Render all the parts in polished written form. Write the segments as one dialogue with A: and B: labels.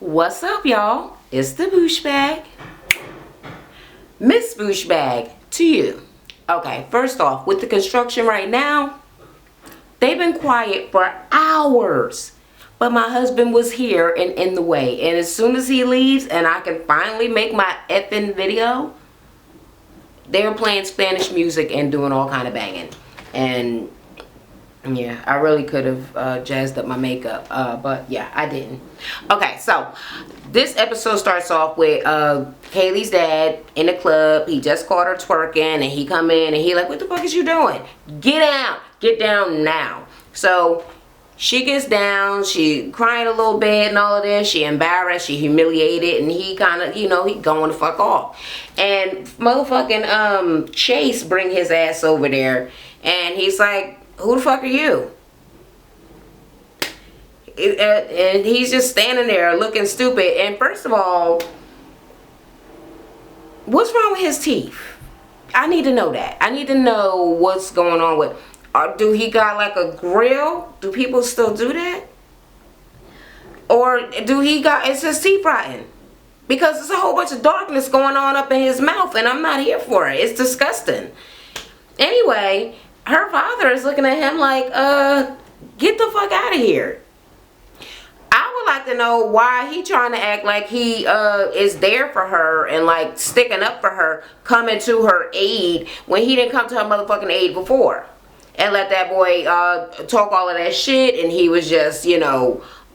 A: What's up, y'all? It's the Boosh Bag. Miss Boosh Bag to you. Okay, first off, with the construction right now, they've been quiet for hours. But my husband was here and in the way. And as soon as he leaves and I can finally make my effing video, they're playing Spanish music and doing all kind of banging. And yeah, I really could have jazzed up my makeup, but yeah, I didn't. Okay, so this episode starts off with Kaylee's dad in the club. He just caught her twerking, and he come in and he like, "What the fuck is you doing? Get down now." So she gets down, she crying a little bit and all of this. She embarrassed, she humiliated, and he kind of, he going to fuck off. And motherfucking Chase bring his ass over there, and he's like, "Who the fuck are you?" And he's just standing there looking stupid. And first of all, what's wrong with his teeth? I need to know that. I need to know what's going on with. Do he got like a grill? Do people still do that? Or do he got, is his teeth rotten? Because there's a whole bunch of darkness going on up in his mouth, and I'm not here for it. It's disgusting. Anyway, her father is looking at him like, get the fuck out of here. I would like to know why he trying to act like he is there for her and like sticking up for her, coming to her aid when he didn't come to her motherfucking aid before. And let that boy talk all of that shit, and he was just,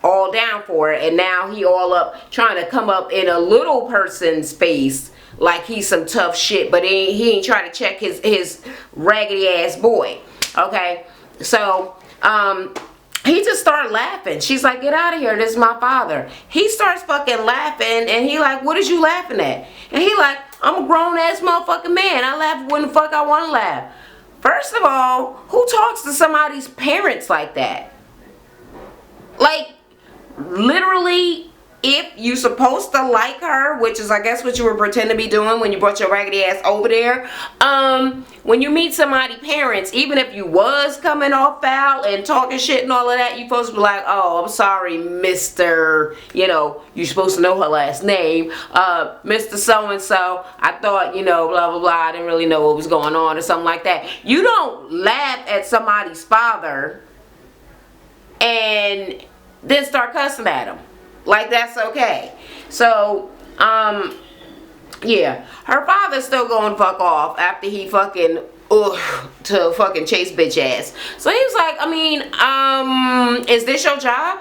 A: all down for it. And now he all up trying to come up in a little person's face like he's some tough shit, but he ain't trying to check his raggedy ass boy. Okay, so he just started laughing. She's like, "Get out of here, this is my father." He starts fucking laughing, and he like, "What is you laughing at?" And he like, "I'm a grown ass motherfucking man, I laugh when the fuck I want to laugh." First of all, who talks to somebody's parents like that? Like, literally, if you supposed to like her, which is I guess what you were pretending to be doing when you brought your raggedy ass over there, when you meet somebody's parents, even if you was coming off foul and talking shit and all of that, you supposed to be like, "Oh, I'm sorry, Mr. You're supposed to know her last name, Mr. So-and-so. I thought, blah, blah, blah. I didn't really know what was going on," or something like that. You don't laugh at somebody's father and then start cussing at him. Like, that's okay. So, yeah. Her father's still going fuck off after he fucking, to fucking Chase bitch ass. So he was like, is this your job?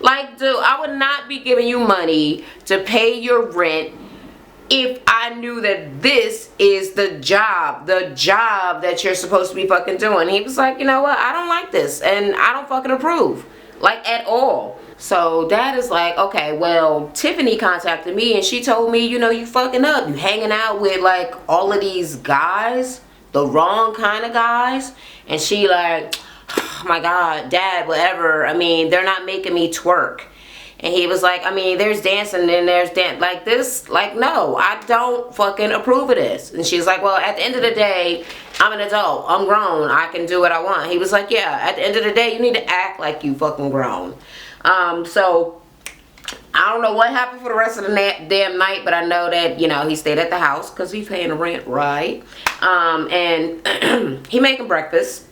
A: Like, dude, I would not be giving you money to pay your rent if I knew that this is the job that you're supposed to be fucking doing. He was like, "You know what? I don't like this, and I don't fucking approve. Like, at all." So dad is like, "Okay, well, Tiffany contacted me and she told me, you fucking up. You hanging out with like all of these guys, the wrong kind of guys." And she like, "Oh my God, dad, whatever. They're not making me twerk." And he was like, "There's dancing and there's dance like this. Like, no, I don't fucking approve of this." And she's like, "Well, at the end of the day, I'm an adult. I'm grown. I can do what I want." He was like, "Yeah, at the end of the day, you need to act like you fucking grown." So I don't know what happened for the rest of the damn night, but I know that, he stayed at the house because he's paying the rent, right? And he making breakfast.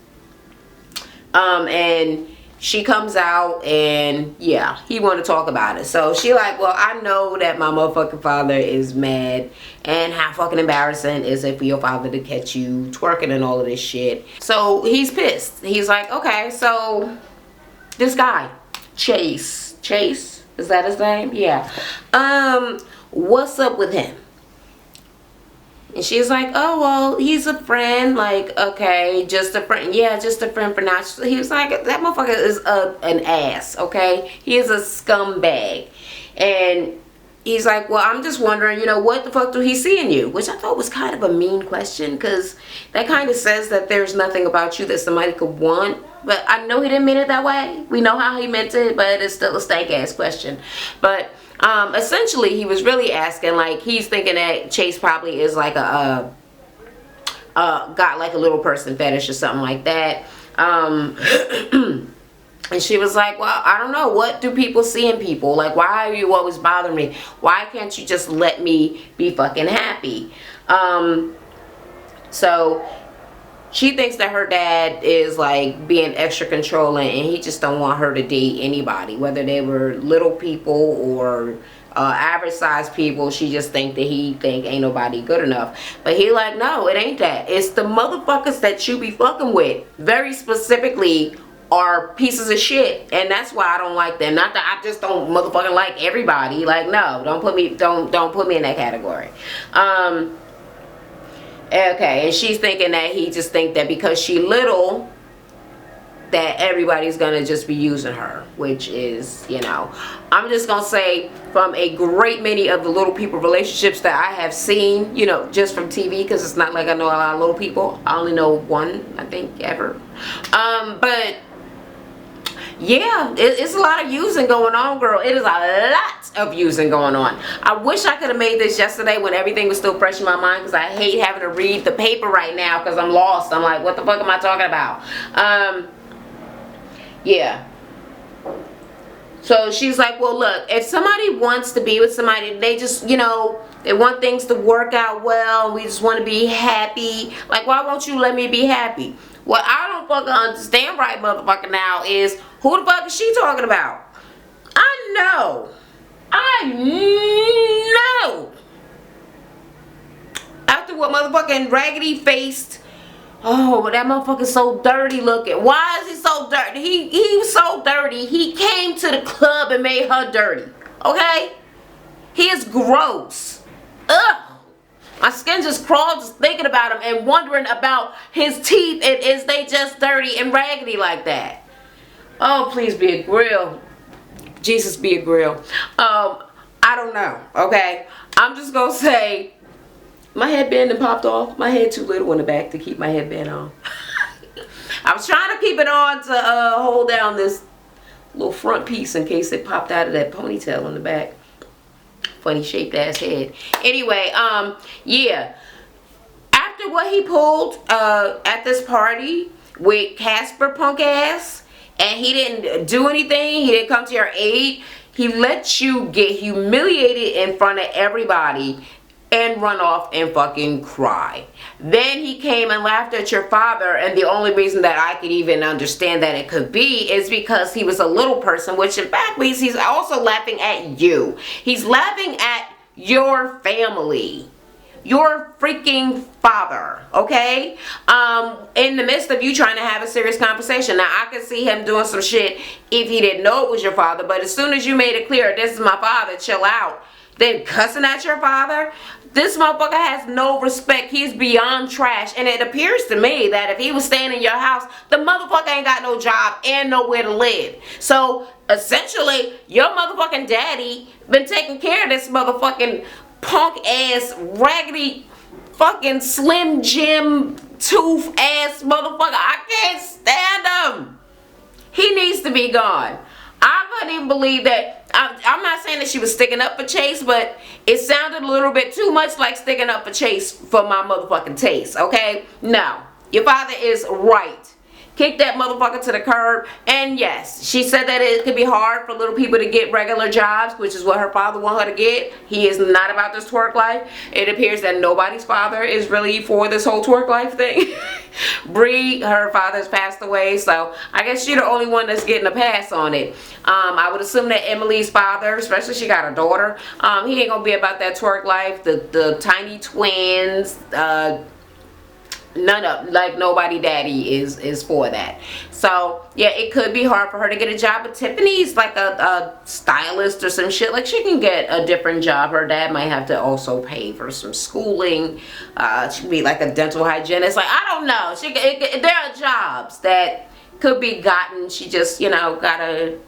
A: And she comes out and yeah, he want to talk about it. So she like, "Well, I know that my motherfucking father is mad, and how fucking embarrassing is it for your father to catch you twerking and all of this shit." So he's pissed. He's like, "Okay, so this guy, Chase, is that his name? Yeah. What's up with him?" And she's like, "Oh, well, he's a friend." Like, "Okay, just a friend." "Yeah, just a friend for now." He was like, "That motherfucker is an ass, okay? He is a scumbag." And he's like, "Well, I'm just wondering, what the fuck do he see in you?" Which I thought was kind of a mean question, because that kind of says that there's nothing about you that somebody could want. But I know he didn't mean it that way. We know how he meant it, but it's still a stank ass question. But essentially, he was really asking, like, he's thinking that Chase probably is like got like a little person fetish or something like that. And she was like, well, I don't know. What do people see in people? Like, why are you always bothering me? Why can't you just let me be fucking happy? So she thinks that her dad is like being extra controlling, and he just don't want her to date anybody, whether they were little people or average sized people. She just think that he think ain't nobody good enough. But he like, no, it ain't that. It's the motherfuckers that you be fucking with, very specifically, are pieces of shit, and that's why I don't like them. Not that I just don't motherfucking like everybody. Like, no, don't put me in that category. Okay, and she's thinking that he just think that because she little, that everybody's gonna just be using her, which is, you know, I'm just gonna say from a great many of the little people relationships that I have seen, you know, just from TV, because it's not like I know a lot of little people. I only know one, I think, ever. But yeah, it's a lot of using going on, girl. It is a lot of using going on. I wish I could have made this yesterday when everything was still fresh in my mind, because I hate having to read the paper right now because I'm lost. I'm like, what the fuck am I talking about? Yeah. So she's like, well, look, if somebody wants to be with somebody, they just, you know, they want things to work out well, we just want to be happy. Like, why won't you let me be happy? What I don't fucking understand right motherfucker now is, who the fuck is she talking about? I know. After what motherfucking raggedy faced, oh, but that motherfucker's so dirty looking. Why is he so dirty? He was so dirty. He came to the club and made her dirty. Okay? He is gross. Ugh. My skin just crawled just thinking about him and wondering about his teeth, and is they just dirty and raggedy like that? Oh, please be a grill. Jesus, be a grill. I don't know, okay? I'm just gonna say, my headband done popped off. My head too little in the back to keep my headband on. I was trying to keep it on to hold down this little front piece in case it popped out of that ponytail in the back. Funny shaped ass head. Anyway, yeah. After what he pulled at this party with Casper punk ass, and he didn't do anything, he didn't come to your aid, he let you get humiliated in front of everybody and run off and fucking cry. Then he came and laughed at your father, and the only reason that I could even understand that it could be is because he was a little person, which in fact means he's also laughing at you. He's laughing at your family. Your freaking father, okay? In the midst of you trying to have a serious conversation. Now, I could see him doing some shit if he didn't know it was your father, but as soon as you made it clear, this is my father, chill out, then cussing at your father, this motherfucker has no respect. He's beyond trash. And it appears to me that if he was staying in your house, the motherfucker ain't got no job and nowhere to live. So, essentially, your motherfucking daddy been taking care of this motherfucking punk ass, raggedy, fucking Slim Jim tooth ass motherfucker. I can't stand him. He needs to be gone. I couldn't even believe that. I'm not saying that she was sticking up for Chase, but it sounded a little bit too much like sticking up for Chase for my motherfucking taste, okay? No. Your father is right. Kick that motherfucker to the curb. And yes, she said that it could be hard for little people to get regular jobs, which is what her father wanted her to get. He is not about this twerk life. It appears that nobody's father is really for this whole twerk life thing. Bree, her father's passed away, so I guess she's the only one that's getting a pass on it. I would assume that Emily's father, especially she got a daughter, he ain't gonna be about that twerk life. The tiny twins, none of, like, nobody daddy is for that. So yeah, it could be hard for her to get a job, but Tiffany's like a stylist or some shit. Like, she can get a different job. Her dad might have to also pay for some schooling. She could be like a dental hygienist. Like, I don't know, there are jobs that could be gotten. She just, you know, gotta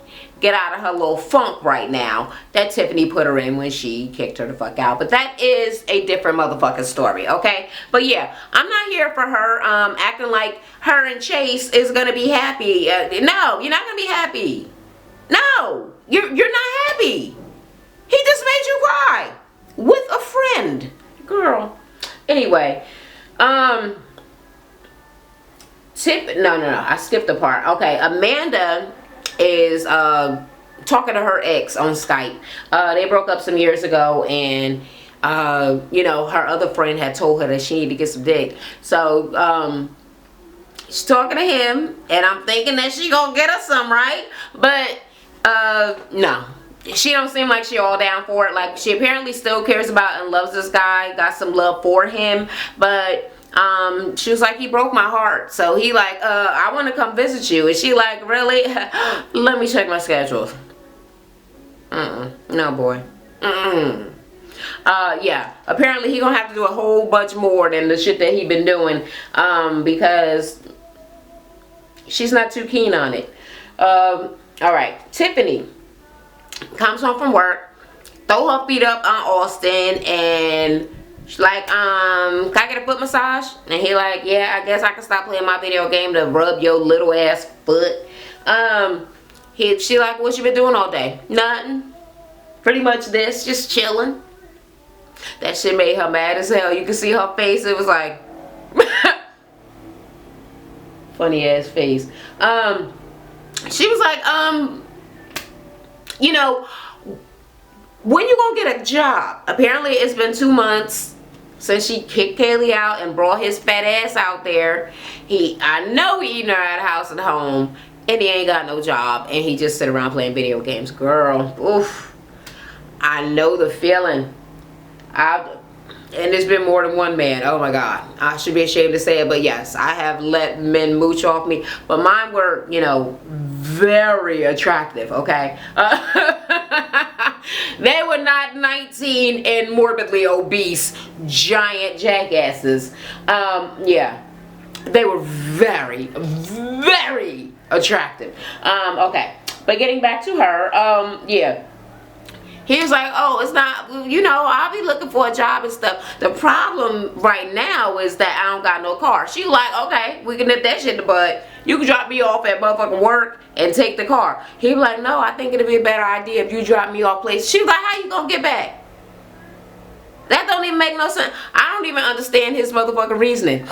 A: get out of her little funk right now that Tiffany put her in when she kicked her the fuck out. But that is a different motherfucking story, okay? But yeah, I'm not here for her acting like her and Chase is gonna be happy. No, you're not gonna be happy. No, you're not happy. He just made you cry with a friend, girl. Anyway, no, I skipped the part. Okay, Amanda is talking to her ex on Skype. They broke up some years ago, and you know, her other friend had told her that she needed to get some dick. So she's talking to him, and I'm thinking that she gonna get us some, right? But no, she don't seem like she all down for it. Like, she apparently still cares about and loves this guy, got some love for him, but she was like, he broke my heart. So he like, I want to come visit you. And she like, really? Let me check my schedule. No, boy. Yeah, apparently he gonna have to do a whole bunch more than the shit that he been doing, because she's not too keen on it. All right, Tiffany comes home from work, throw her feet up on Austin, and she's like, can I get a foot massage? And he like, yeah, I guess I can stop playing my video game to rub your little ass foot. She like, what you been doing all day? Nothing. Pretty much this, just chilling. That shit made her mad as hell. You can see her face. It was like funny ass face. She was like, you know, when you gonna get a job? Apparently it's been 2 months since she kicked Kaylee out and brought his fat ass out there. I know he eating her at house and home, and he ain't got no job, and he just sit around playing video games. Girl, oof. I know the feeling. And there's been more than one man. Oh my God. I should be ashamed to say it, but yes, I have let men mooch off me. But mine were, you know, very attractive, okay? They were not 19 and morbidly obese giant jackasses. Yeah. They were very, very attractive. Okay. But getting back to her, yeah. He was like, oh, it's not, you know, I'll be looking for a job and stuff. The problem right now is that I don't got no car. She like, okay, we can nip that shit in the bud. You can drop me off at motherfucking work and take the car. He was like, no, I think it'd be a better idea if you drop me off place. She was like, how you gonna get back? That don't even make no sense. I don't even understand his motherfucking reasoning.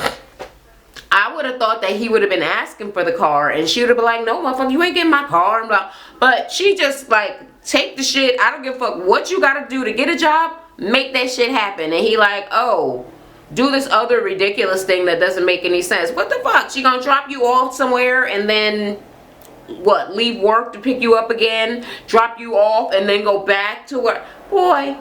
A: I would have thought that he would have been asking for the car, and she would have been like, no, motherfucker, you ain't getting my car. And blah. But she just like, take the shit. I don't give a fuck what you gotta do to get a job. Make that shit happen. And he like, oh, do this other ridiculous thing that doesn't make any sense. What the fuck? She gonna drop you off somewhere and then what? Leave work to pick you up again, drop you off, and then go back to work? Boy.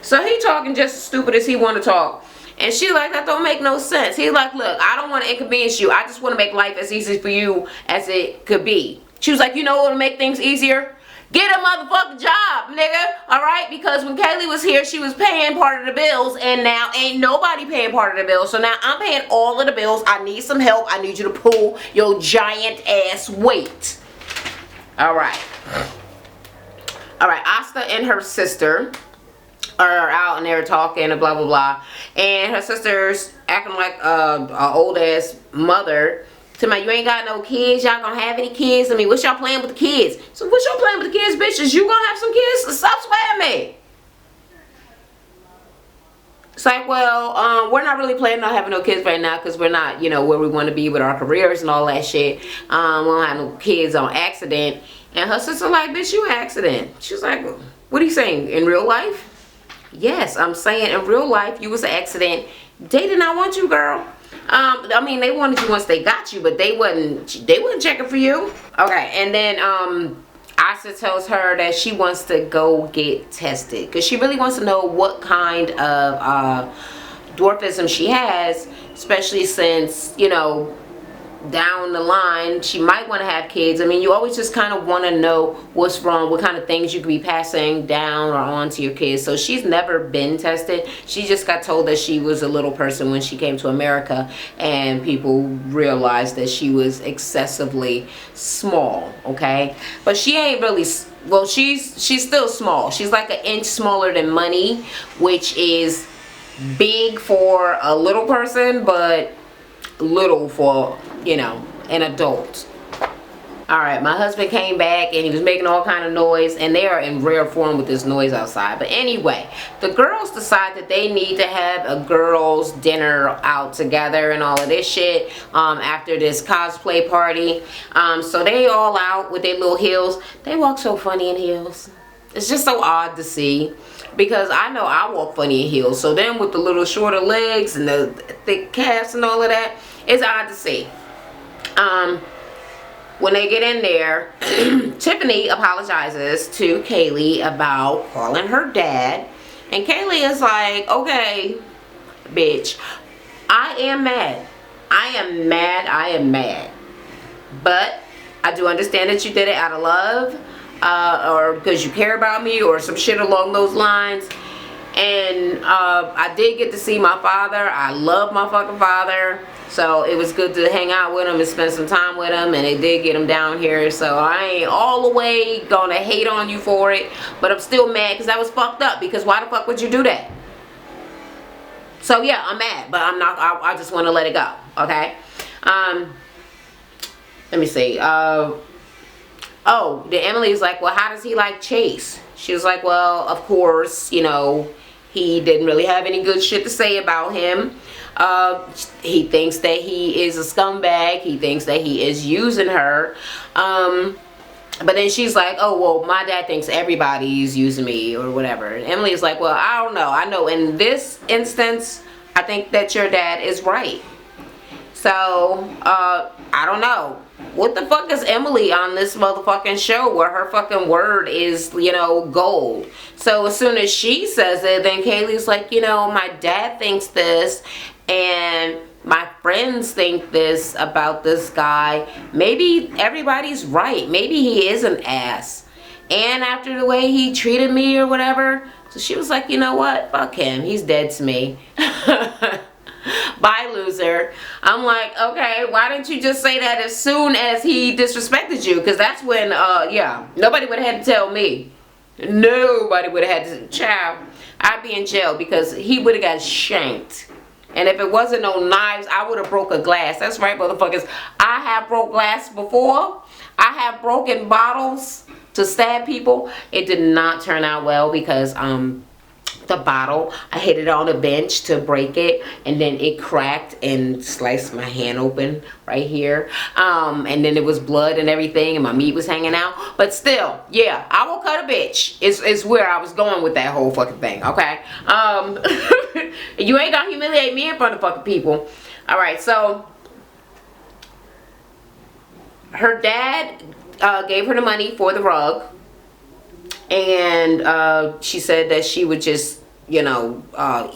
A: So he talking just as stupid as he want to talk. And she like, that don't make no sense. He like, look, I don't want to inconvenience you. I just want to make life as easy for you as it could be. She was like, you know what would make things easier? Get a motherfucking job, nigga. Alright? Because when Kaylee was here, she was paying part of the bills. And now ain't nobody paying part of the bills. So now I'm paying all of the bills. I need some help. I need you to pull your giant ass weight. Alright. Alright, Asta and her sister are out and they're talking and blah blah blah, and her sister's acting like a old ass mother. To me, you ain't got no kids. Y'all gonna have any kids? I mean, what y'all playing with the kids? So what y'all playing with the kids, bitches? You gonna have some kids? Stop swearing me. It's like, well, we're not really planning on having no kids right now because we're not, you know, where we want to be with our careers and all that shit. We don't have no kids on accident. And her sister like, bitch, you accident. She was like, what are you saying? In real life? Yes, I'm saying in real life you was an accident. They did not want you, girl. I mean, they wanted you once they got you, but they wasn't checking for you. Okay, and then Asa tells her that she wants to go get tested because she really wants to know what kind of dwarfism she has, especially since, you know, down the line she might want to have kids. I mean, you always just kind of want to know what's wrong, what kind of things you could be passing down or on to your kids. So she's never been tested. She just got told that she was a little person when she came to America, and people realized that she was excessively small. Okay, but she ain't really, well, she's still small. She's like an inch smaller than Money, which is big for a little person, but little for, you know, an adult. All right, my husband came back and he was making all kind of noise, and they are in rare form with this noise outside. But anyway, the girls decide that they need to have a girls' dinner out together and all of this shit after this cosplay party. So they all out with their little heels. They walk so funny in heels. It's just so odd to see, because I know I walk funny in heels. So then with the little shorter legs and the thick calves and all of that, it's odd to see. When they get in there, Tiffany apologizes to Kaylee about calling her dad. And Kaylee is like, okay, bitch, I am mad. I am mad. I am mad. But I do understand that you did it out of love, or because you care about me, or some shit along those lines. And I did get to see my father. I love my fucking father. So it was good to hang out with him and spend some time with him. And they did get him down here. So I ain't all the way gonna hate on you for it. But I'm still mad because that was fucked up. Because why the fuck would you do that? So yeah, I'm mad. But I'm not. I just want to let it go. Okay. Let me see. Oh, then Emily's like, well, how does he like Chase? She was like, well, of course, you know, he didn't really have any good shit to say about him. He thinks that he is a scumbag. He thinks that he is using her. But then she's like, oh, well, my dad thinks everybody's using me or whatever. And Emily is like, well, I don't know. I know in this instance, I think that your dad is right. So, I don't know. What the fuck is Emily on this motherfucking show where her fucking word is, you know, gold? So as soon as she says it, then Kaylee's like, you know, my dad thinks this and my friends think this about this guy. Maybe everybody's right. Maybe he is an ass. And after the way he treated me or whatever. So she was like, you know what? Fuck him. He's dead to me. Bye, loser. I'm like, okay, why didn't you just say that as soon as he disrespected you? Because that's when, yeah, nobody would have had to tell me. Nobody would have had to, child, I'd be in jail because he would have got shanked. And if it wasn't no knives, I would have broke a glass. That's right, motherfuckers. I have broke glass before. I have broken bottles to stab people. It did not turn out well because, the bottle, I hit it on a bench to break it, and then it cracked and sliced my hand open right here, and then it was blood and everything, and my meat was hanging out. But still, yeah, I will cut a bitch is where I was going with that whole fucking thing. Okay, you ain't gonna humiliate me in front of fucking people. All right, so her dad gave her the money for the rug. And she said that she would just, you know,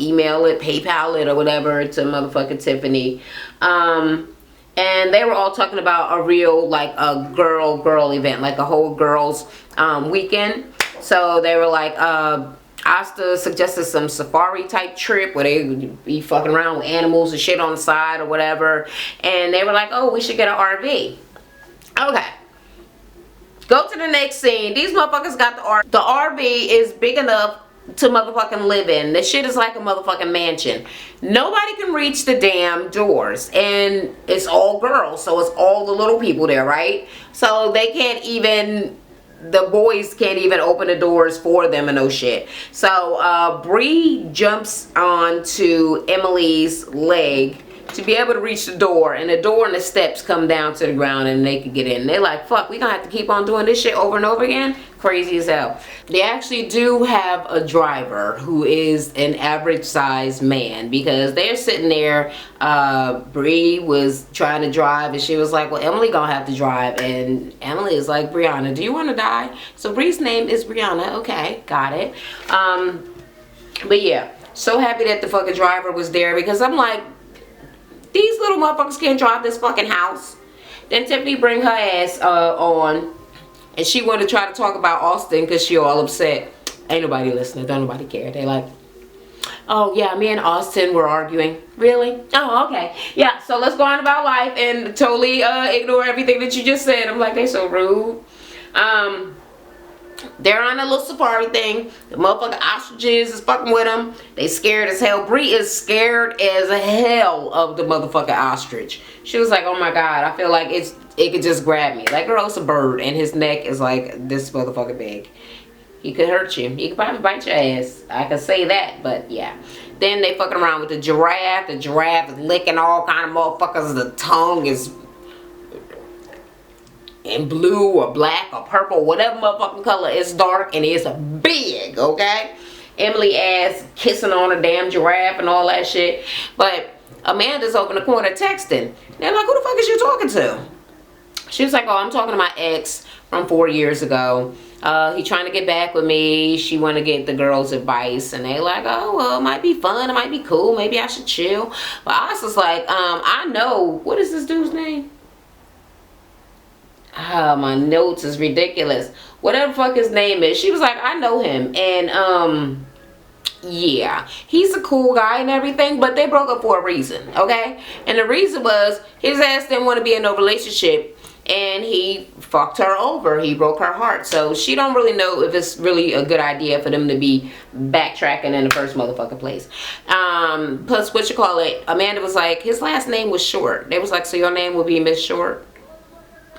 A: email it, PayPal it or whatever to motherfucking Tiffany. And they were all talking about a real, like, a girl event, like a whole girls weekend. So they were like, Asta suggested some safari type trip where they would be fucking around with animals and shit on the side or whatever. And they were like, oh, we should get an RV. Okay. Go to the next scene. These motherfuckers got the RV. The RV is big enough to motherfucking live in. The shit is like a motherfucking mansion. Nobody can reach the damn doors. And it's all girls. So it's all the little people there, right? So they can't even... The boys can't even open the doors for them and no shit. So Bree jumps onto Emily's leg to be able to reach the door, and the door and the steps come down to the ground and they can get in. They're like, fuck, we gonna have to keep on doing this shit over and over again? Crazy as hell. They actually do have a driver who is an average sized man, because they're sitting there, Bree was trying to drive and she was like, well, Emily gonna have to drive, and Emily is like, Brianna, do you want to die? So Bree's name is Brianna. Okay, got it. But yeah, so happy that the fucking driver was there, because I'm like, these little motherfuckers can't drive this fucking house. Then Tiffany bring her ass on, and she wanted to try to talk about Austin because she all upset. Ain't nobody listening. Don't nobody care. They like, oh yeah, me and Austin were arguing. Really? Oh, okay. Yeah, so let's go on about life and totally ignore everything that you just said. I'm like, they so rude. They're on a little safari thing. The motherfucking ostriches is fucking with them. They scared as hell. Bree is scared as hell of the motherfucking ostrich. She was like, oh my god, I feel like it's it could just grab me. Like, girl, it's a bird, and his neck is like this motherfucker big. He could hurt you. He could probably bite your ass. I could say that, but yeah. Then they fucking around with the giraffe. The giraffe is licking all kind of motherfuckers. The tongue is in blue or black or purple, whatever motherfucking color. It's dark and it's big, okay? Emily ass kissing on a damn giraffe and all that shit. But Amanda's over in the corner texting. They're like, who the fuck is you talking to? She was like, oh, I'm talking to my ex from 4 years ago. He trying to get back with me. She want to get the girls' advice. And they like, oh, well, it might be fun. It might be cool. Maybe I should chill. But I was just like, I know. What is this dude's name? My notes is ridiculous. Whatever the fuck his name is. She was like, I know him. And, yeah, he's a cool guy and everything, but they broke up for a reason, okay? And the reason was his ass didn't want to be in no relationship, and he fucked her over. He broke her heart. So she don't really know if it's really a good idea for them to be backtracking in the first motherfucking place. Plus, what you call it, Amanda was like, his last name was Short. They was like, so your name will be Miss Short?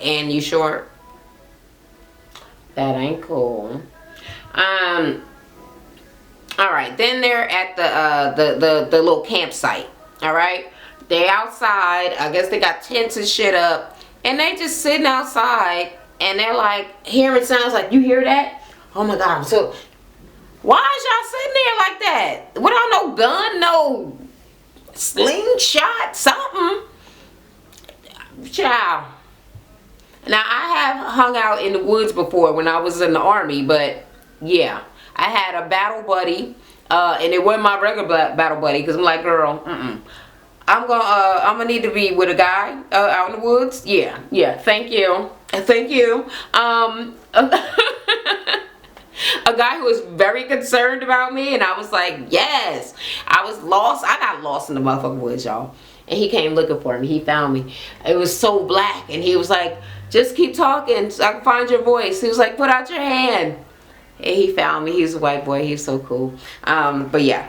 A: And you short? That ain't cool. Alright, then they're at the little campsite. Alright? They outside. I guess they got tents and shit up. And they just sitting outside. And they're like hearing sounds like, you hear that? Oh my god, so why is y'all sitting there like that? Without no gun, no slingshot, something. Child. Now, I have hung out in the woods before when I was in the army, but yeah, I had a battle buddy, and it wasn't my regular battle buddy, because I'm like, girl, I'm gonna need to be with a guy out in the woods. Yeah, thank you. A guy who was very concerned about me, and I was like, yes. I was lost. I got lost in the motherfucking woods, y'all. And he came looking for me. He found me. It was so black, and he was like, just keep talking so I can find your voice. He was like, put out your hand. And he found me. He's a white boy. He's so cool. But yeah.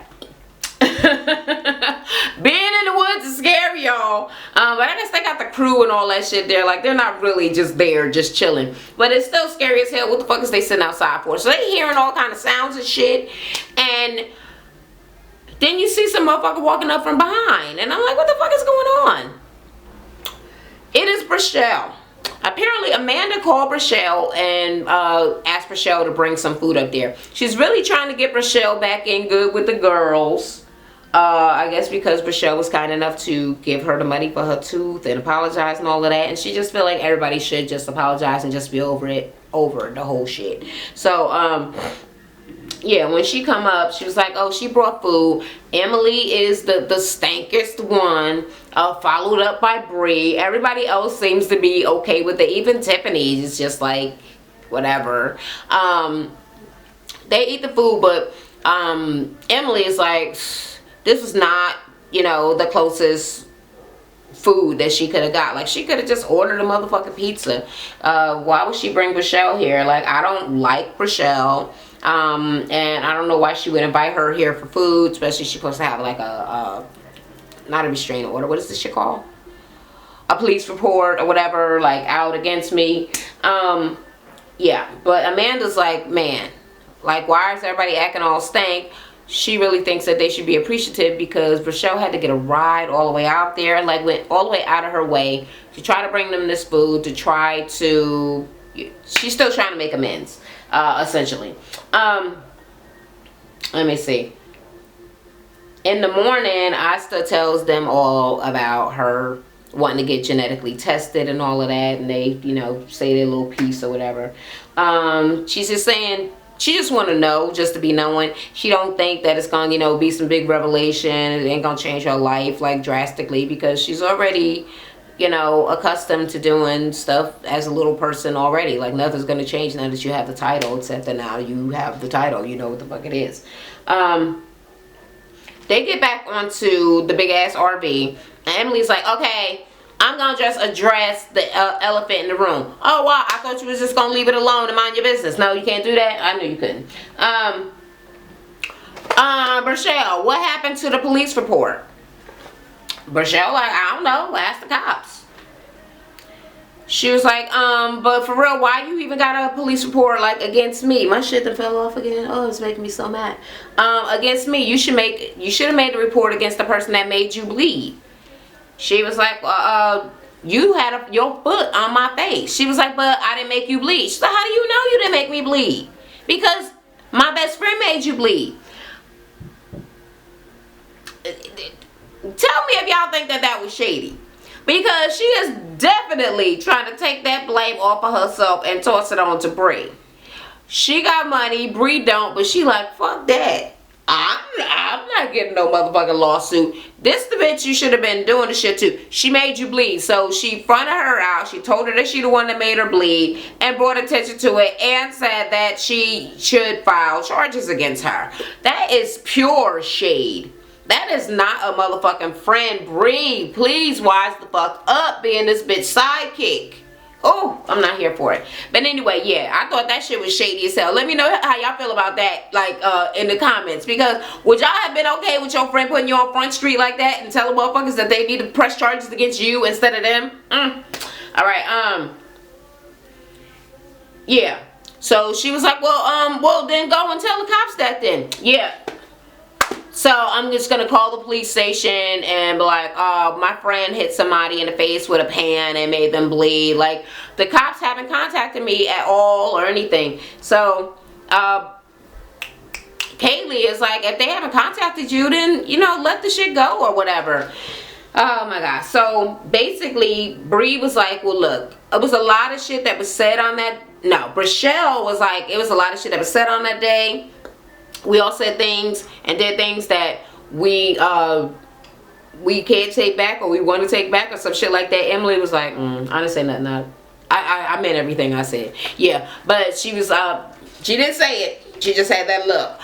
A: Being in the woods is scary, y'all. But I guess they got the crew and all that shit there. Like, they're not really just there, just chilling. But it's still scary as hell. What the fuck is they sitting outside for? So they hearing all kind of sounds and shit. And then you see some motherfucker walking up from behind. And I'm like, what the fuck is going on? It is Rochelle. Apparently, Amanda called Rochelle and asked Rochelle to bring some food up there. She's really trying to get Rochelle back in good with the girls. I guess because Rochelle was kind enough to give her the money for her tooth and apologize and all of that. And she just feel like everybody should just apologize and just be over the whole shit. So, yeah, when she come up, she was like, oh, she brought food. Emily is the stankiest one, followed up by Bree. Everybody else seems to be okay with it. Even Tiffany is just like, whatever. They eat the food, but Emily is like, this is not, you know, the closest food that she could have got. Like, she could have just ordered a motherfucking pizza. Why would she bring Rochelle here? Like, I don't like Rochelle. And I don't know why she would invite her here for food, especially she's supposed to have like not a restraining order. What is this shit called? A police report or whatever, like out against me. Yeah, but Amanda's like, man, like, why is everybody acting all stank? She really thinks that they should be appreciative because Rochelle had to get a ride all the way out there, like went all the way out of her way to try to bring them this food, to try to, she's still trying to make amends. Essentially. Let me see. In the morning, Asta tells them all about her wanting to get genetically tested and all of that, and they, you know, say their little piece or whatever. She's just saying she just want to know, just to be knowing. She don't think that it's going to, you know, be some big revelation. It ain't going to change her life, like, drastically, because she's already, you know, accustomed to doing stuff as a little person already. Like, nothing's going to change now that you have the title, except that now you have the title. You know what the fuck it is. They get back onto the big-ass RV, and Emily's like, okay, I'm going to just address the elephant in the room. Oh, wow, I thought you was just going to leave it alone and mind your business. No, you can't do that? I knew you couldn't. Rochelle, what happened to the police report? Rochelle, like, I don't know. Ask the cops. She was like, but for real, why you even got a police report like against me? My shit that fell off again. Oh, it's making me so mad. Against me, you should have made the report against the person that made you bleed. She was like, you had your foot on my face. She was like, but I didn't make you bleed. She's like, how do you know you didn't make me bleed? Because my best friend made you bleed. Tell me if y'all think that was shady. Because she is definitely trying to take that blame off of herself and toss it on to Bree. She got money, Bree don't, but she like, fuck that. I'm not getting no motherfucking lawsuit. This the bitch you should have been doing the shit to. She made you bleed. So she fronted her out. She told her that she the one that made her bleed and brought attention to it and said that she should file charges against her. That is pure shade. That is not a motherfucking friend. Bree, please wise the fuck up being this bitch sidekick. Oh, I'm not here for it. But anyway, yeah, I thought that shit was shady as hell. Let me know how y'all feel about that, like, in the comments. Because would y'all have been okay with your friend putting you on Front Street like that and telling motherfuckers that they need to press charges against you instead of them? Alright, yeah. So she was like, well, then go and tell the cops that then. Yeah. So I'm just going to call the police station and be like, my friend hit somebody in the face with a pan and made them bleed. Like, the cops haven't contacted me at all or anything. So, Kaylee is like, if they haven't contacted you, then, you know, let the shit go or whatever. Oh my God. So, basically, Bree was like, well, look, it was a lot of shit that was said on that. No, Rochelle was like, it was a lot of shit that was said on that day. We all said things and did things that we can't take back or we want to take back or some shit like that. Emily was like, I didn't say nothing. I meant everything I said. Yeah, but she was, she didn't say it. She just had that look.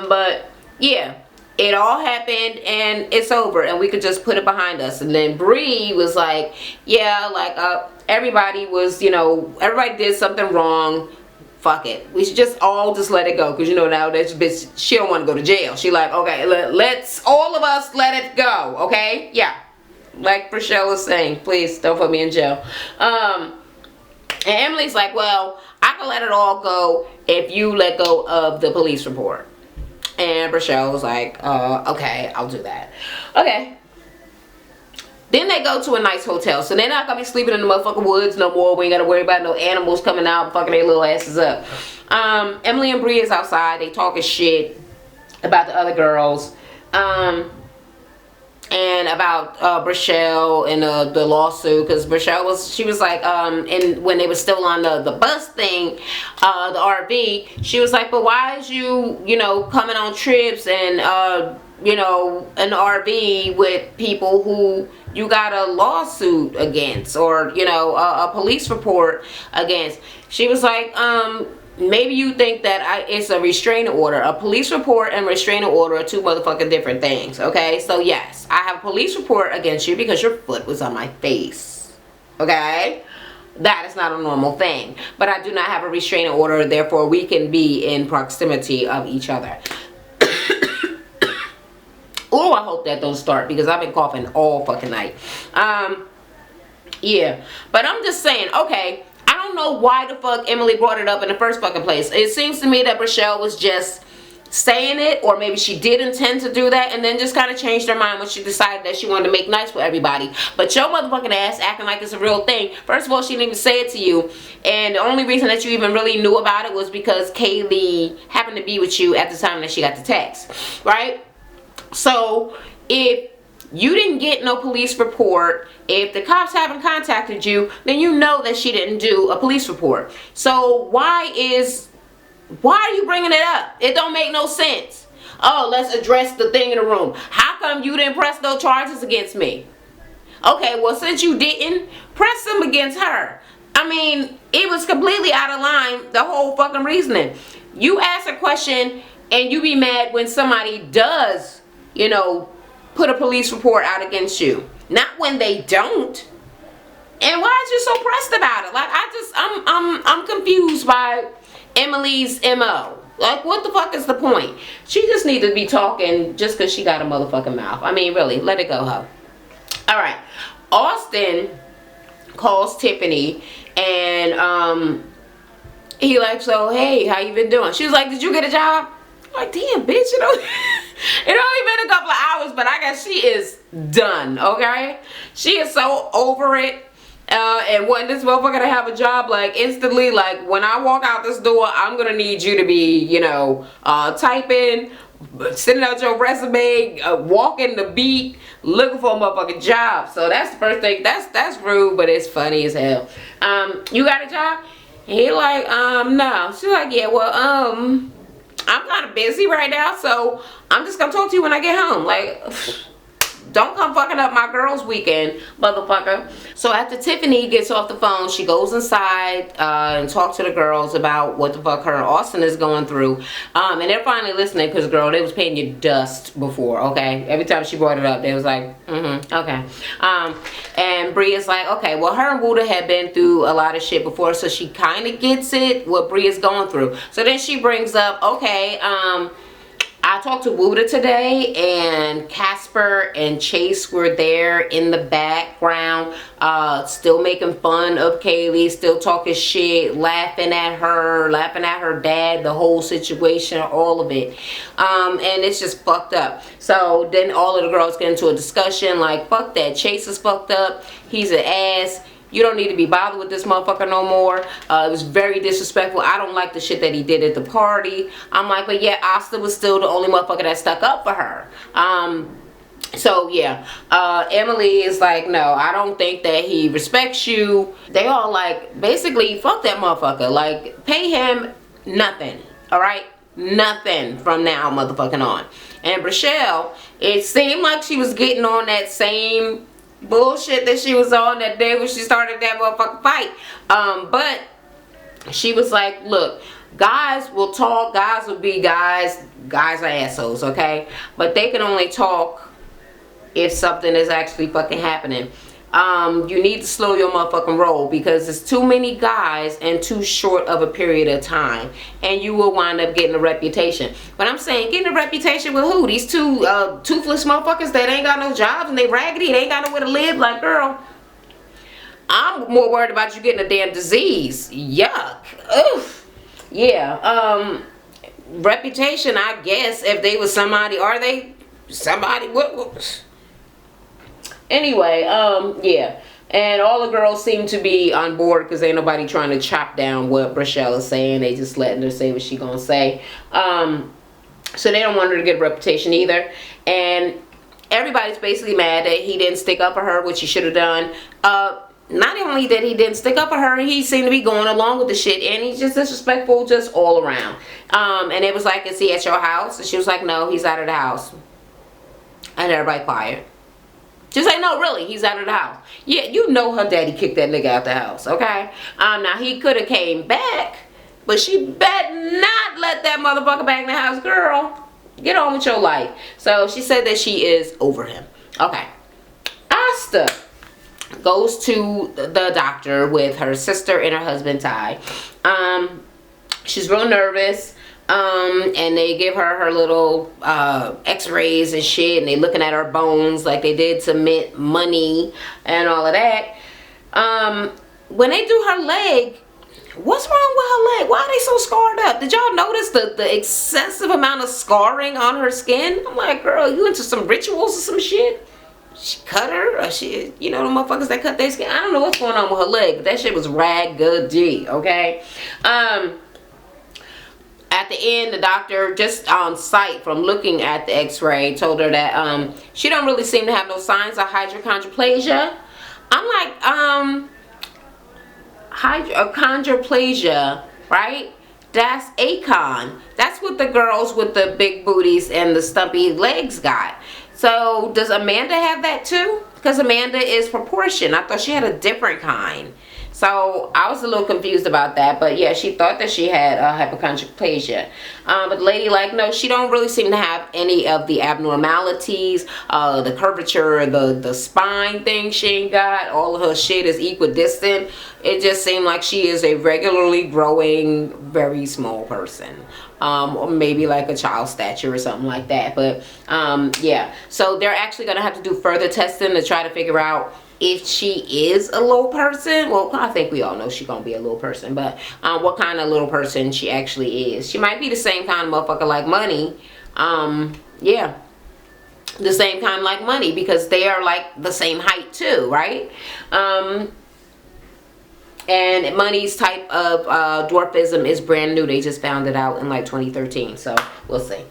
A: But yeah, it all happened and it's over and we could just put it behind us. And then Bree was like, yeah, like, everybody was, you know, everybody did something wrong. Fuck it. We should just all just let it go. Because, you know, now that bitch, she don't want to go to jail. She like, okay, let's all of us let it go. Okay? Yeah. Like Rochelle was saying, please don't put me in jail. And Emily's like, well, I can let it all go if you let go of the police report. And Rochelle was like, okay, I'll do that. Okay. Then they go to a nice hotel. So they're not going to be sleeping in the motherfucking woods no more. We ain't got to worry about no animals coming out and fucking their little asses up. Emily and Bree is outside. They talking shit about the other girls. And about Rochelle and the lawsuit. Because Rochelle she was like, and when they were still on the bus thing, the RV, she was like, but why is you know, coming on trips and, you know, an RV with people who you got a lawsuit against or, you know, a police report against. She was like, maybe you think that it's a restraining order. A police report and restraining order are two motherfucking different things, okay? So yes, I have a police report against you because your foot was on my face, okay? That is not a normal thing. But I do not have a restraining order, therefore we can be in proximity of each other. Oh, I hope that don't start because I've been coughing all fucking night. Yeah. But I'm just saying, okay, I don't know why the fuck Emily brought it up in the first fucking place. It seems to me that Rochelle was just saying it, or maybe she did intend to do that and then just kind of changed her mind when she decided that she wanted to make nice with everybody. But your motherfucking ass acting like it's a real thing. First of all, she didn't even say it to you, and the only reason that you even really knew about it was because Kaylee happened to be with you at the time that she got the text, right? So if you didn't get no police report, if the cops haven't contacted you, then you know that she didn't do a police report. So why are you bringing it up? It don't make no sense. Oh, let's address the thing in the room. How come you didn't press no charges against me? Okay, well, since you didn't, press them against her. I mean, it was completely out of line, the whole fucking reasoning. You ask a question and you be mad when somebody does, you know, put a police report out against you. Not when they don't. And why are you so pressed about it? Like, I'm confused by Emily's MO. Like, what the fuck is the point? She just need to be talking just because she got a motherfucking mouth. I mean, really, let it go, ho. Alright. Austin calls Tiffany, and he like, so hey, how you been doing? She was like, did you get a job? I'm like, damn, bitch, it only been a couple of hours, but I guess she is done, okay? She is so over it. And wanting this motherfucker to have a job, like, instantly, like, when I walk out this door, I'm gonna need you to be, you know, typing, sending out your resume, walking the beat, looking for a motherfucking job. So that's the first thing. That's rude, but it's funny as hell. You got a job? And he like, no. She's like, yeah, well, I'm kind of busy right now, so I'm just gonna talk to you when I get home. Like, don't come fucking up my girls' weekend, motherfucker. So after Tiffany gets off the phone, she goes inside and talks to the girls about what the fuck her and Austin is going through. And they're finally listening because, girl, they was paying you dust before, okay? Every time she brought it up, they was like, okay. And Bria's like, okay, well, her and Wuda had been through a lot of shit before, so she kind of gets it, what Bria's going through. So then she brings up, okay, I talked to Wuda today, and Casper and Chase were there in the background, still making fun of Kaylee, still talking shit, laughing at her dad, the whole situation, all of it. And it's just fucked up. So then all of the girls get into a discussion like, fuck that, Chase is fucked up, he's an ass. You don't need to be bothered with this motherfucker no more. It was very disrespectful. I don't like the shit that he did at the party. I'm like, but yeah, Asta was still the only motherfucker that stuck up for her. So yeah, Emily is like, no, I don't think that he respects you. They all like, basically, fuck that motherfucker. Like, pay him nothing, all right? Nothing from now motherfucking on. And Brachelle, it seemed like she was getting on that same bullshit that she was on that day when she started that motherfucking fight. But she was like, look, guys will talk, guys will be guys are assholes, okay? But they can only talk if something is actually fucking happening. You need to slow your motherfucking roll, because it's too many guys in too short of a period of time, and you will wind up getting a reputation. But I'm saying, getting a reputation with who? These two toothless motherfuckers that ain't got no jobs and they raggedy, they ain't got nowhere to live. Like, girl, I'm more worried about you getting a damn disease. Yuck. Oof. Yeah. Reputation, I guess, if they was somebody, are they somebody? What? Anyway, yeah, and all the girls seem to be on board because ain't nobody trying to chop down what Brachelle is saying. They just letting her say what she gonna say. So they don't want her to get a reputation either. And everybody's basically mad that he didn't stick up for her, which he should have done. Not only that he didn't stick up for her, he seemed to be going along with the shit, and he's just disrespectful just all around. And it was like, is he at your house? And she was like, no, he's out of the house. And everybody quiet. Just like, no, really, he's out of the house. Yeah, you know her daddy kicked that nigga out the house, okay? Now, he could have came back, but she bet not let that motherfucker back in the house. Girl, get on with your life. So, she said that she is over him. Okay. Asta goes to the doctor with her sister and her husband, Ty. She's real nervous. And they give her little x-rays and shit, and they looking at her bones like they did to Mint money and all of that. When they do her leg, what's wrong with her leg? Why are they so scarred up? Did y'all notice the excessive amount of scarring on her skin? I'm like, girl, you into some rituals or some shit? She cut her, or she, you know, the motherfuckers that cut their skin. I don't know what's going on with her leg, but that shit was raggedy, okay? At the end, the doctor, just on sight from looking at the x-ray, told her that she don't really seem to have no signs of hypochondroplasia. I'm like, chondroplasia, right? That's achon. That's what the girls with the big booties and the stumpy legs got. So does Amanda have that too? Because Amanda is proportion. I thought she had a different kind. So I was a little confused about that, but yeah, she thought that she had hypochondroplasia. But the lady, like, no, she don't really seem to have any of the abnormalities, the curvature, the spine thing she ain't got. All of her shit is equidistant. It just seemed like she is a regularly growing, very small person. Or maybe like a child stature or something like that. But yeah, so they're actually gonna have to do further testing to try to figure out if she is a little person. Well, I think we all know she's gonna be a little person, but what kind of little person she actually is. She might be the same kind of motherfucker like Money. Yeah, the same kind of like Money, because they are like the same height too, right? And Money's type of dwarfism is brand new. They just found it out in like 2013, so we'll see.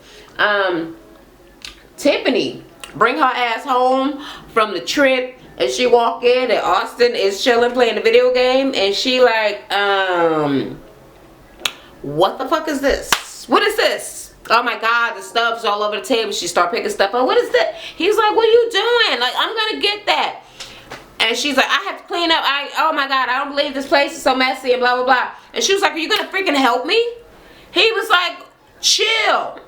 A: Tiffany, bring her ass home from the trip, and she walk in and Austin is chilling playing the video game, and she like, what the fuck is this? What is this? Oh my god, the stuff's all over the table. She start picking stuff up. What is that? He's like, what are you doing? Like, I'm gonna get that. And she's like, I have to clean up. Oh my god, I don't believe this place is so messy and blah blah blah. And she was like, are you gonna freaking help me? He was like, chill.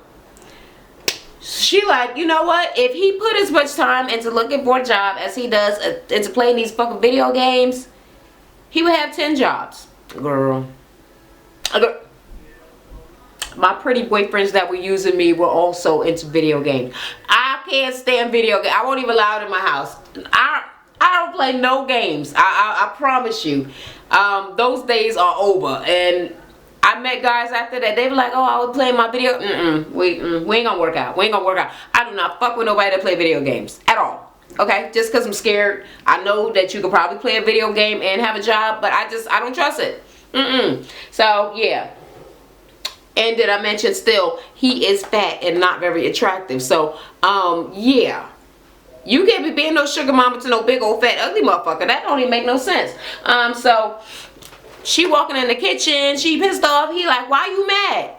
A: She like, you know what? If he put as much time into looking for a job as he does into playing these fucking video games, he would have 10 jobs. Girl. My pretty boyfriends that were using me were also into video games. I can't stand video games. I won't even allow it in my house. I don't play no games. I promise you. Those days are over. And I met guys after that. They were like, oh, I was playing my video. We ain't gonna work out. We ain't gonna work out. I do not fuck with nobody that play video games at all. Okay? Just because I'm scared. I know that you could probably play a video game and have a job, but I don't trust it. So, yeah. And did I mention still, he is fat and not very attractive. So, yeah. You can't be being no sugar mama to no big old fat ugly motherfucker. That don't even make no sense. So she walking in the kitchen. She pissed off. He like, why you mad?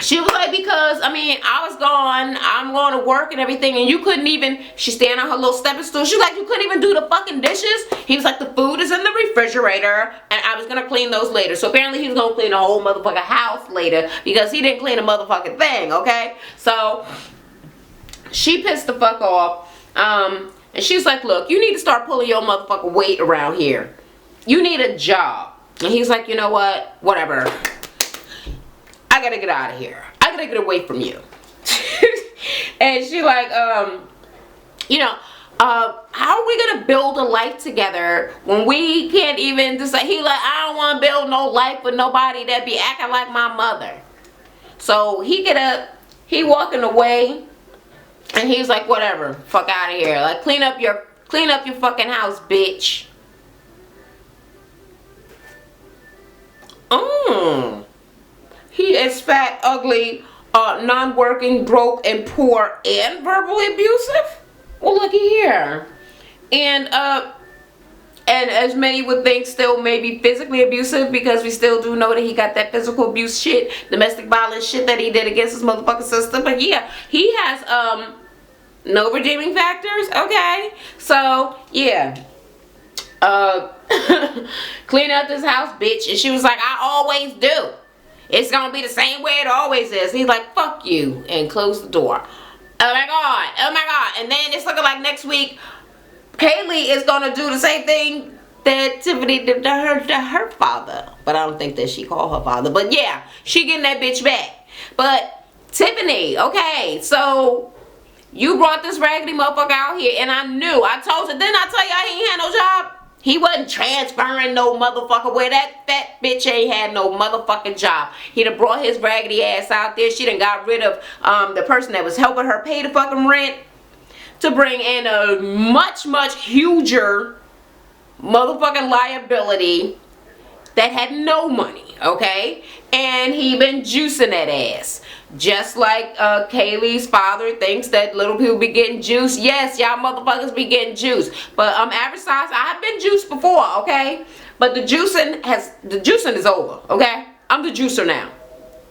A: She was like, because, I mean, I was gone. I'm going to work and everything. And you couldn't even, she stand on her little stepping stool. She was like, you couldn't even do the fucking dishes. He was like, the food is in the refrigerator. And I was going to clean those later. So apparently he was going to clean the whole motherfucking house later. Because he didn't clean a motherfucking thing, okay? So she pissed the fuck off. And she's like, look, you need to start pulling your motherfucking weight around here. You need a job. And he's like, you know what? Whatever. I gotta get out of here. I gotta get away from you. And she like, you know, how are we gonna build a life together when we can't even decide? He like, I don't want to build no life with nobody that be acting like my mother. So he get up, he walking away. And he's like, whatever, fuck out of here. Like, clean up your fucking house, bitch. He is fat, ugly, non-working, broke, and poor, and verbally abusive? Well, looky here. And as many would think, still maybe physically abusive, because we still do know that he got that physical abuse shit, domestic violence shit that he did against his motherfucking sister. But yeah, he has no redeeming factors. Okay, so yeah, clean up this house, bitch. And she was like, I always do. It's gonna be the same way it always is. He's like, fuck you, and close the door. Oh my god, oh my god. And then it's looking like next week Kaylee is gonna do the same thing that Tiffany did to her father. But I don't think that she called her father. But yeah, she getting that bitch back. But Tiffany, okay, so you brought this raggedy motherfucker out here, and I told you, didn't I tell y'all he ain't had no job? He wasn't transferring no motherfucker where that fat bitch ain't had no motherfucking job. He done brought his raggedy ass out there. She done got rid of the person that was helping her pay the fucking rent to bring in a much, much huger motherfucking liability that had no money, okay? And he been juicing that ass. Just like Kaylee's father thinks that little people be getting juice. Yes, y'all motherfuckers be getting juice. But average size, I've been juiced before, okay? But the juicing is over, okay? I'm the juicer now.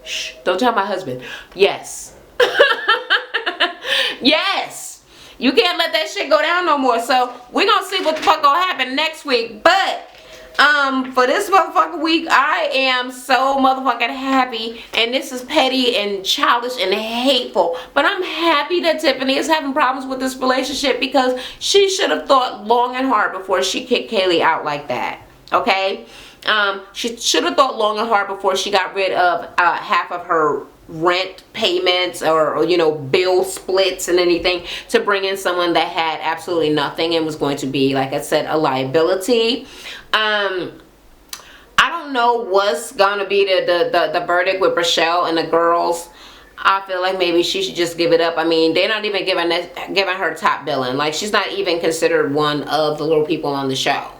A: Shh, don't tell my husband. Yes. Yes. You can't let that shit go down no more. So we're gonna see what the fuck gonna happen next week. But for this motherfucking week, I am so motherfucking happy, and this is petty and childish and hateful, but I'm happy that Tiffany is having problems with this relationship, because she should have thought long and hard before she kicked Kaylee out like that, okay? She should have thought long and hard before she got rid of half of her rent payments or you know, bill splits and anything, to bring in someone that had absolutely nothing and was going to be, like I said, a liability. I don't know what's gonna be the verdict with Rochelle and the girls. I feel like maybe she should just give it up. I mean, they're not even giving her top billing. Like, she's not even considered one of the little people on the show.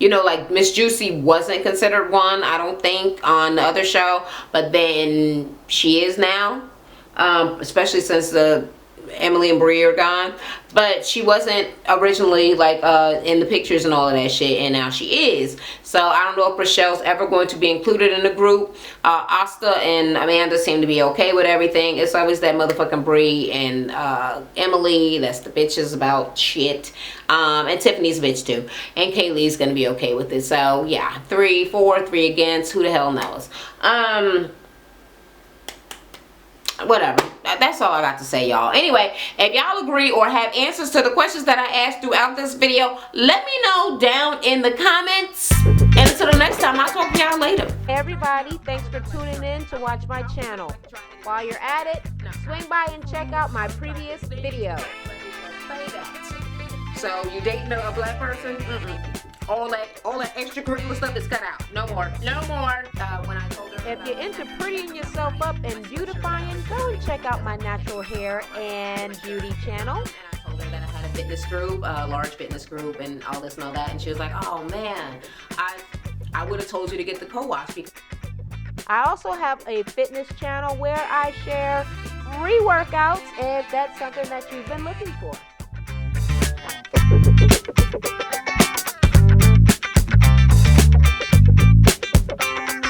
A: You know, like Miss Juicy wasn't considered one, I don't think, on the other show, but then she is now, especially since the Emily and Bree are gone. But she wasn't originally like in the pictures and all of that shit, and now she is. So I don't know if Rochelle's ever going to be included in the group. Asta and Amanda seem to be okay with everything. It's always that motherfucking Bree and Emily that's the bitches about shit. And Tiffany's a bitch too, and Kaylee's gonna be okay with it. So yeah, 3 for, 3 against, who the hell knows. Whatever, that's all I got to say, y'all. Anyway, if y'all agree or have answers to the questions that I asked throughout this video, let me know down in the comments. And until the next time, I'll talk to y'all later.
B: Hey everybody, thanks for tuning in to watch my channel. While you're at it, swing by and check out my previous video.
A: So you dating a black person? All that extracurricular stuff is cut out. No more. No more. When I told her,
B: if you're into prettying yourself up and beautifying, go and check out my natural hair and beauty channel.
A: And I told her that I had a fitness group, a large fitness group, and all this and all that. And she was like, "Oh man, I would have told you to get the co-wash."
B: I also have a fitness channel where I share free workouts if that's something that you've been looking for.